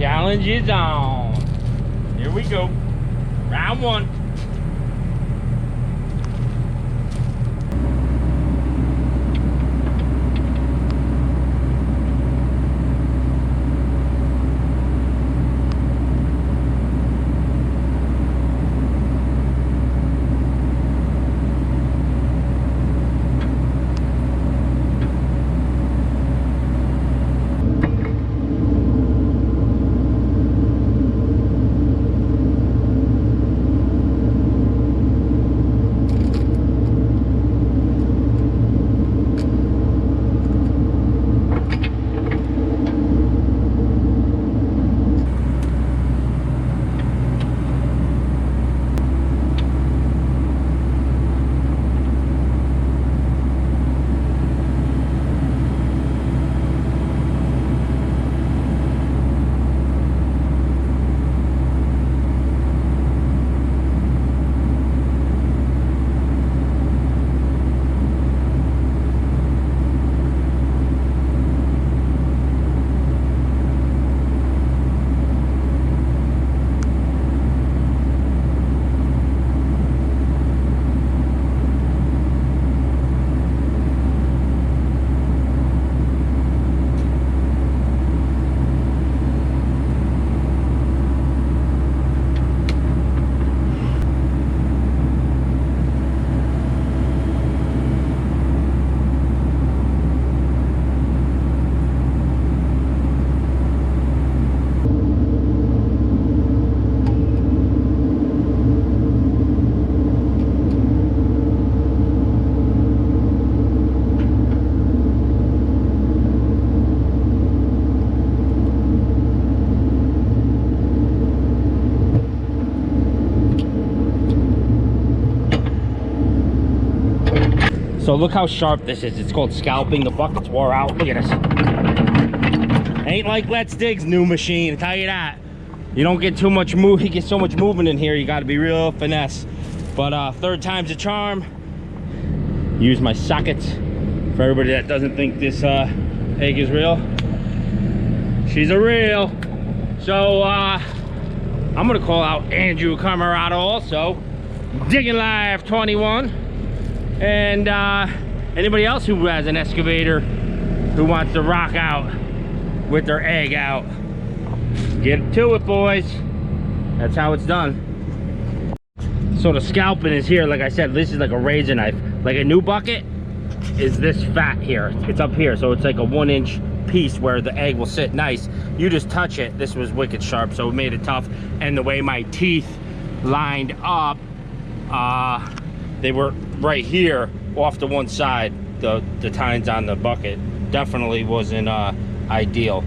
Challenge is on. Here we go. Round one. So look how sharp this is. It's called scalping. The bucket's wore out. Look at this. Ain't like Let's Dig's new machine, I'll tell you that. You don't get too much move. You get so much movement in here. You got to be real finesse. But third time's a charm. Use my sockets. For everybody that doesn't think this egg is real, she's a real. So I'm gonna call out Andrew Camarata also. Digging Live 21. And anybody else who has an excavator who wants to rock out with their egg out, get to it, boys. That's how it's done. So the scalping is here. Like I said, this is like a razor knife. Like a new bucket is this fat here. It's up here, so it's like a 1-inch piece where the egg will sit nice. You just touch it. This was wicked sharp, so it made it tough. And the way my teeth lined up, they were right here off to one side. The tines on the bucket definitely wasn't ideal.